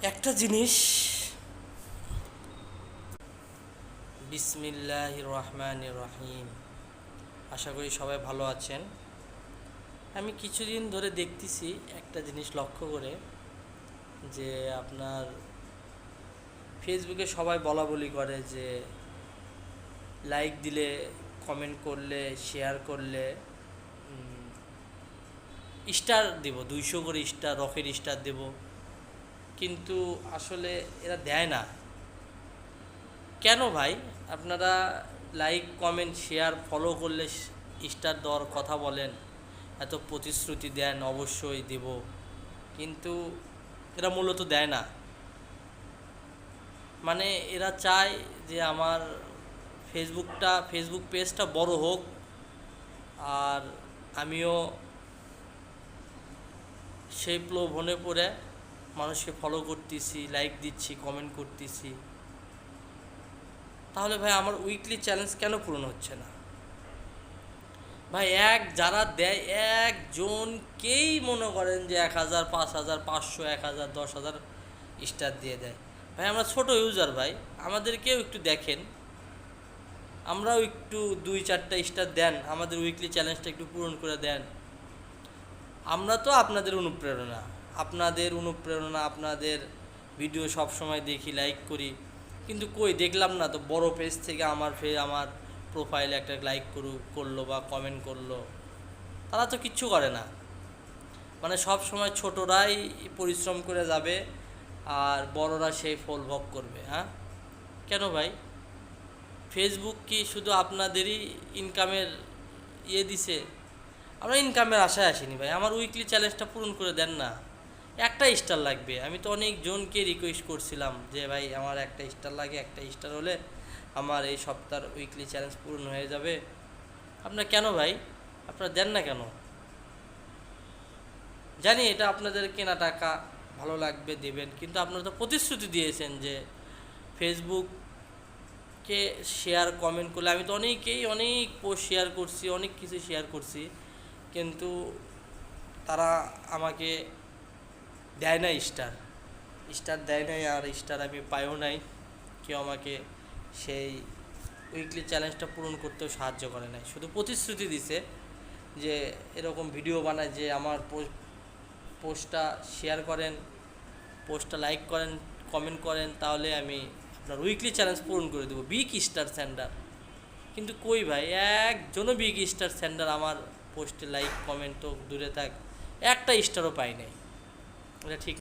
একটা জিনিস। বিসমিল্লাহির রহমানির রহিম। আশা করি সবাই ভালো আছেন। আমি কিছুদিন ধরে দেখতেছি একটা জিনিস লক্ষ্য করে, যে আপনার ফেসবুকে সবাই বলা বলি করে যে লাইক দিলে, কমেন্ট করলে, শেয়ার করলে স্টার দেব, 200 করে স্টার, রকেট স্টার দেব। কিন্তু আসলে এরা দেয় না। কেন ভাই? আপনারা লাইক, কমেন্ট, শেয়ার, ফলো করলে স্টার দেওয়ার কথা বলেন, এত প্রতিশ্রুতি দেন অবশ্যই দেব, কিন্তু এরা মূলত দেয় না। মানে এরা চায় যে আমার ফেসবুক পেজটা বড় হোক, আর আমিও সেই প্রলোভনে পড়ে মানুষকে ফলো করতেছি, লাইক দিচ্ছি, কমেন্ট করতেছি। তাহলে ভাই আমার উইকলি চ্যালেঞ্জ কেন পূরণ হচ্ছে না? ভাই যারা দেয় একজনকেই মনে করেন যে 1000, 5000, 500, 1000, 10,000 স্টার দিয়ে দেয়। ভাই আমরা ছোট ইউজার, ভাই আমাদেরকেও একটু দেখেন, আমরাও একটু 2-4টা স্টার দেন, আমাদের উইকলি চ্যালেঞ্জটা একটু পূরণ করে দেন। আমরা তো আপনাদের অনুপ্রেরণা, আপনাদের ভিডিও সব সময় দেখি, লাইক করি, কিন্তু কই দেখলাম না তো বড় পেজ থেকে আমার প্রোফাইলে একটা লাইক করলো বা কমেন্ট করলো। তারা তো কিচ্ছু করে না। মানে সব সময় ছোটরাই পরিশ্রম করে যাবে আর বড়রা সেই ফল ভোগ করবে। হ্যাঁ, কেন ভাই? ফেসবুক কি শুধু আপনাদেরই ইনকামের দিছে? আমরা ইনকামের আশায় আসিনি ভাই, আমার উইকলি চ্যালেঞ্জটা পূরণ করে দেন না। একটা স্টার লাগবে। আমি তো অনেক জনকে রিকোয়েস্ট করছিলাম যে ভাই আমার একটা স্টার লাগে, একটা স্টার হলে আমার এই সপ্তাহের উইকলি চ্যালেঞ্জ পূরণ হয়ে যাবে। আপনার কেন ভাই? আপনারা দেন না কেন? জানি এটা আপনাদের কেনা টাকা, ভালো লাগবে, দেবেন, কিন্তু আপনারা তো প্রতিশ্রুতি দিয়েছেন যে ফেসবুককে শেয়ার, কমেন্ট করলে। আমি তো অনেক পোস্ট শেয়ার করছি, অনেক কিছু শেয়ার করছি, কিন্তু তারা আমাকে দেয় না স্টার দেয় নাই, আর স্টার আমি পাইও নাই। কেউ আমাকে সেই উইকলি চ্যালেঞ্জটা পূরণ করতেও সাহায্য করে নাই, শুধু প্রতিশ্রুতি দিছে যে এরকম ভিডিও বানায় যে আমার পোস্টটা শেয়ার করেন, পোস্টটা লাইক করেন, কমেন্ট করেন, তাহলে আমি আপনার উইকলি চ্যালেঞ্জ পূরণ করে দেবো, বিগ স্টার সেন্ডার। কিন্তু কই ভাই, একজনও বিগ স্টার সেন্ডার আমার পোস্টে লাইক, কমেন্ট তো দূরে থাক, একটা স্টারও পাই নাই। এটা ঠিক